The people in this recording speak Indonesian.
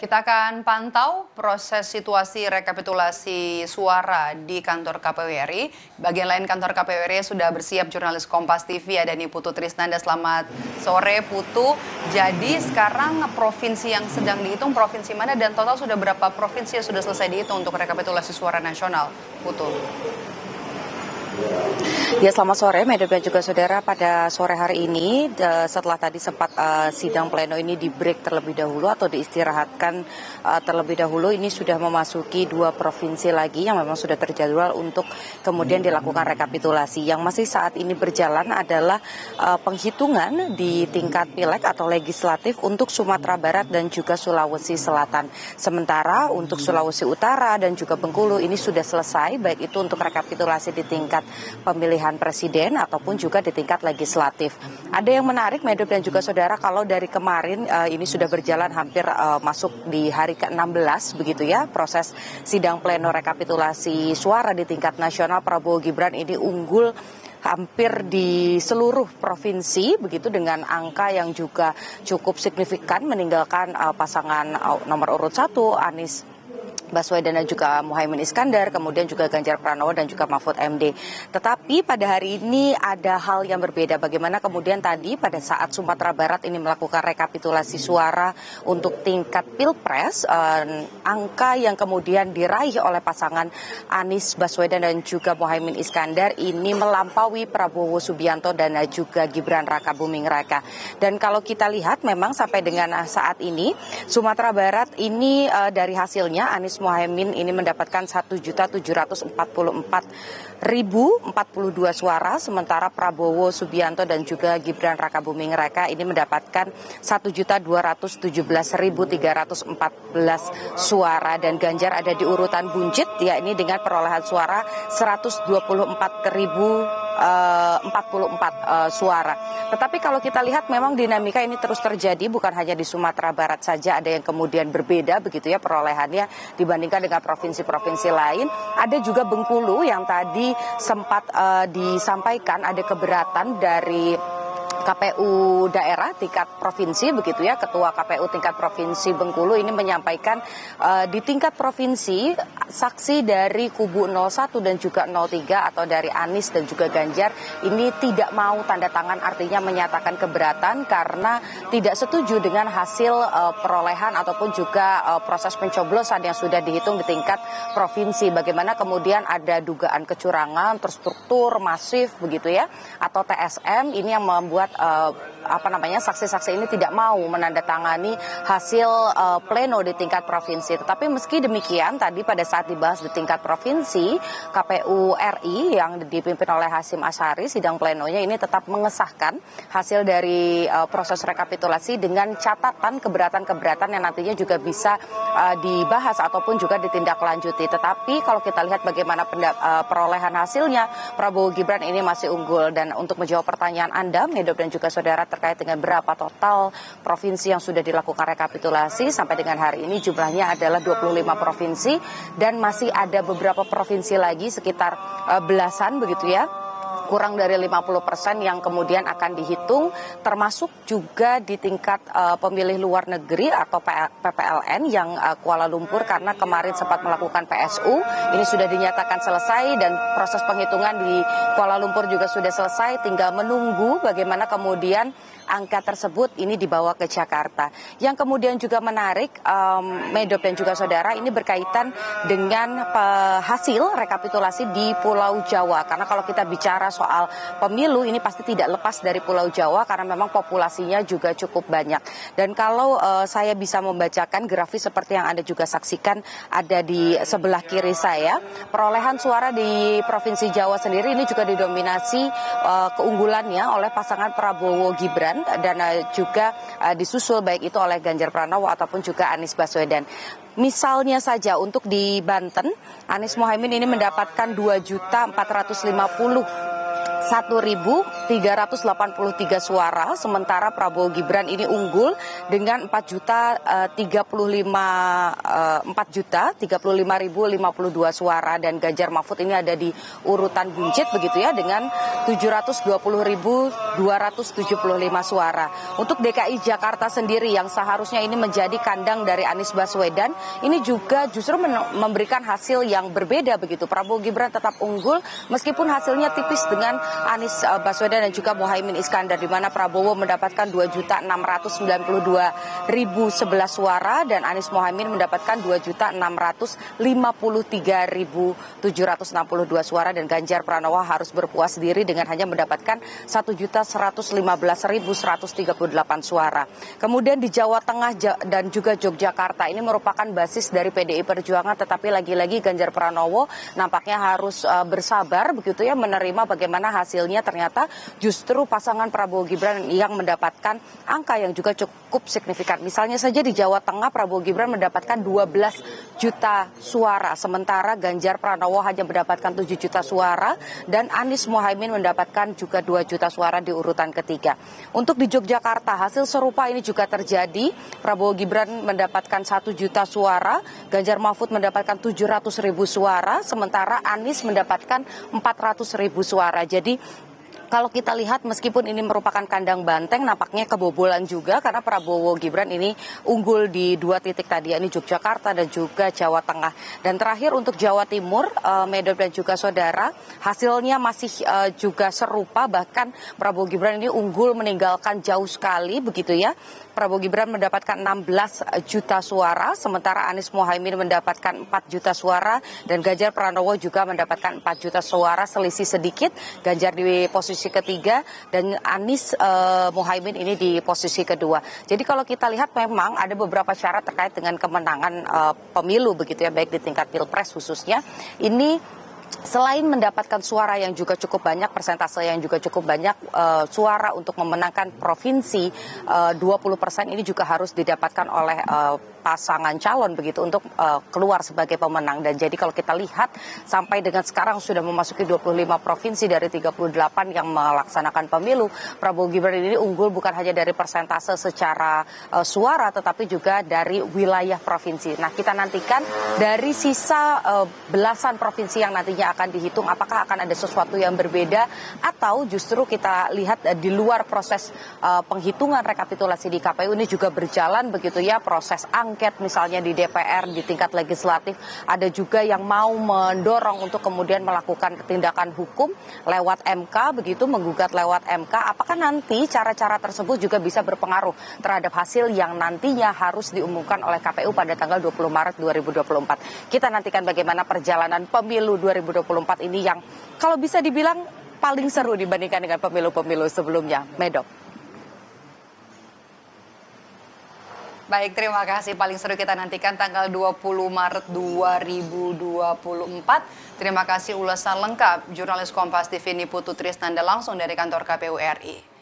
Kita akan pantau proses situasi rekapitulasi suara di kantor KPU RI. Bagian lain kantor KPU RI sudah bersiap jurnalis Kompas TV, ada nih Putu Trisnanda. Selamat sore Putu. Jadi sekarang provinsi yang sedang dihitung provinsi mana dan total sudah berapa provinsi yang sudah selesai dihitung untuk rekapitulasi suara nasional, Putu? Ya, selamat sore, Medan dan juga saudara. Pada sore hari ini, setelah tadi sempat sidang pleno ini di break terlebih dahulu atau diistirahatkan terlebih dahulu, ini sudah memasuki 2 provinsi lagi yang memang sudah terjadwal untuk kemudian dilakukan rekapitulasi. Yang masih saat ini berjalan adalah penghitungan di tingkat pileg atau legislatif untuk Sumatera Barat dan juga Sulawesi Selatan. Sementara untuk Sulawesi Utara dan juga Bengkulu ini sudah selesai, baik itu untuk rekapitulasi di tingkat pemilihan presiden ataupun juga di tingkat legislatif. Ada yang menarik, Medan dan juga saudara, kalau dari kemarin ini sudah berjalan hampir masuk di hari ke-16 begitu ya, proses sidang pleno rekapitulasi suara di tingkat nasional. Prabowo Gibran ini unggul hampir di seluruh provinsi begitu dengan angka yang juga cukup signifikan, meninggalkan pasangan nomor urut 1 Anies Baswedan dan juga Muhaimin Iskandar, kemudian juga Ganjar Pranowo dan juga Mahfud MD. Tetapi pada hari ini ada hal yang berbeda. Bagaimana kemudian tadi pada saat Sumatera Barat ini melakukan rekapitulasi suara untuk tingkat Pilpres, angka yang kemudian diraih oleh pasangan Anies Baswedan dan juga Muhaimin Iskandar ini melampaui Prabowo Subianto dan juga Gibran Rakabuming Raka. Dan kalau kita lihat memang sampai dengan saat ini Sumatera Barat ini dari hasilnya Anies Muhaimin ini mendapatkan 1.744.042 suara, sementara Prabowo Subianto dan juga Gibran Rakabuming Raka ini mendapatkan 1.217.314 suara, dan Ganjar ada di urutan buncit, yakni dengan perolehan suara 124.044 suara. Tetapi kalau kita lihat memang dinamika ini terus terjadi, bukan hanya di Sumatera Barat saja ada yang kemudian berbeda begitu ya perolehannya dibandingkan dengan provinsi-provinsi lain. Ada juga Bengkulu yang tadi sempat disampaikan ada keberatan dari KPU daerah tingkat provinsi begitu ya. Ketua KPU tingkat provinsi Bengkulu ini menyampaikan di tingkat provinsi saksi dari kubu 01 dan juga 03 atau dari Anies dan juga Ganjar ini tidak mau tanda tangan, artinya menyatakan keberatan karena tidak setuju dengan hasil perolehan ataupun juga proses pencoblosan yang sudah dihitung di tingkat provinsi. Bagaimana kemudian ada dugaan kecurangan terstruktur masif begitu ya, atau TSM, ini yang membuat saksi-saksi ini tidak mau menandatangani hasil pleno di tingkat provinsi. Tetapi meski demikian tadi pada saat dibahas di tingkat provinsi, KPU RI yang dipimpin oleh Hasyim Asyari sidang plenonya ini tetap mengesahkan hasil dari proses rekapitulasi dengan catatan keberatan-keberatan yang nantinya juga bisa dibahas ataupun juga ditindaklanjuti. Tetapi kalau kita lihat bagaimana perolehan hasilnya, Prabowo Gibran ini masih unggul. Dan untuk menjawab pertanyaan Anda, Medo dan juga saudara, terkait dengan berapa total provinsi yang sudah dilakukan rekapitulasi, sampai dengan hari ini jumlahnya adalah 25 provinsi dan masih ada beberapa provinsi lagi sekitar belasan begitu ya, kurang dari 50% yang kemudian akan dihitung, termasuk juga di tingkat pemilih luar negeri atau PPLN yang Kuala Lumpur, karena kemarin sempat melakukan PSU, ini sudah dinyatakan selesai dan proses penghitungan di Kuala Lumpur juga sudah selesai, tinggal menunggu bagaimana kemudian angka tersebut ini dibawa ke Jakarta. Yang kemudian juga menarik, Medop dan juga saudara, ini berkaitan dengan hasil rekapitulasi di Pulau Jawa. Karena kalau kita bicara soal pemilu, ini pasti tidak lepas dari Pulau Jawa karena memang populasinya juga cukup banyak. Dan kalau saya bisa membacakan grafis seperti yang Anda juga saksikan ada di sebelah kiri saya, perolehan suara di Provinsi Jawa sendiri ini juga didominasi keunggulannya oleh pasangan Prabowo Gibran dan juga disusul baik itu oleh Ganjar Pranowo ataupun juga Anies Baswedan. Misalnya saja untuk di Banten, Anies Muhaimin ini mendapatkan 2.450 1.383 suara, sementara Prabowo Gibran ini unggul dengan 4.035.052 suara, dan Ganjar Mahfud ini ada di urutan buncit begitu ya dengan 720.275 suara. Untuk DKI Jakarta sendiri yang seharusnya ini menjadi kandang dari Anies Baswedan, ini juga justru memberikan hasil yang berbeda begitu. Prabowo Gibran tetap unggul meskipun hasilnya tipis dengan Anies Baswedan dan juga Muhaimin Iskandar, di mana Prabowo mendapatkan 2.692.011 suara dan Anies Muhaimin mendapatkan 2.653.762 suara, dan Ganjar Pranowo harus berpuas diri dengan hanya mendapatkan 1.115.138 suara. Kemudian di Jawa Tengah dan juga Yogyakarta ini merupakan basis dari PDI Perjuangan, tetapi lagi-lagi Ganjar Pranowo nampaknya harus bersabar begitu ya menerima bagaimana hasilnya. Ternyata justru pasangan Prabowo Gibran yang mendapatkan angka yang juga cukup signifikan. Misalnya saja di Jawa Tengah Prabowo Gibran mendapatkan 12 juta suara, sementara Ganjar Pranowo hanya mendapatkan 7 juta suara dan Anies Muhaimin mendapatkan juga 2 juta suara di urutan ketiga. Untuk di Yogyakarta hasil serupa ini juga terjadi. Prabowo Gibran mendapatkan 1 juta suara, Ganjar Mahfud mendapatkan 700.000 suara, sementara Anies mendapatkan 400.000 suara. Jadi kalau kita lihat meskipun ini merupakan kandang banteng, nampaknya kebobolan juga karena Prabowo Gibran ini unggul di 2 titik tadi, yakni Yogyakarta dan juga Jawa Tengah. Dan terakhir untuk Jawa Timur, Medop dan juga saudara, hasilnya masih juga serupa, bahkan Prabowo Gibran ini unggul meninggalkan jauh sekali begitu ya. Prabowo Gibran mendapatkan 16 juta suara, sementara Anies Muhaimin mendapatkan 4 juta suara dan Ganjar Pranowo juga mendapatkan 4 juta suara, selisih sedikit. Ganjar di posisi ketiga dan Anies Muhaimin ini di posisi kedua. Jadi kalau kita lihat memang ada beberapa syarat terkait dengan kemenangan pemilu begitu ya, baik di tingkat Pilpres khususnya. Ini selain mendapatkan suara yang juga cukup banyak, persentase yang juga cukup banyak, suara untuk memenangkan provinsi 20% ini juga harus didapatkan oleh pasangan calon begitu untuk keluar sebagai pemenang. Dan jadi kalau kita lihat sampai dengan sekarang sudah memasuki 25 provinsi dari 38 yang melaksanakan pemilu, Prabowo Gibran ini unggul bukan hanya dari persentase secara suara tetapi juga dari wilayah provinsi. Nah, kita nantikan dari sisa belasan provinsi yang nantinya akan dihitung apakah akan ada sesuatu yang berbeda atau justru kita lihat di luar proses penghitungan rekapitulasi di KPU ini juga berjalan begitu ya, proses angket misalnya di DPR di tingkat legislatif, ada juga yang mau mendorong untuk kemudian melakukan tindakan hukum lewat MK begitu, menggugat lewat MK. Apakah nanti cara-cara tersebut juga bisa berpengaruh terhadap hasil yang nantinya harus diumumkan oleh KPU pada tanggal 20 Maret 2024. Kita nantikan bagaimana perjalanan pemilu 2024 ini yang kalau bisa dibilang paling seru dibandingkan dengan pemilu-pemilu sebelumnya. Medok. Baik, terima kasih. Paling seru kita nantikan tanggal 20 Maret 2024. Terima kasih ulasan lengkap jurnalis Kompas TV Niputu Trisnanda langsung dari kantor KPU RI.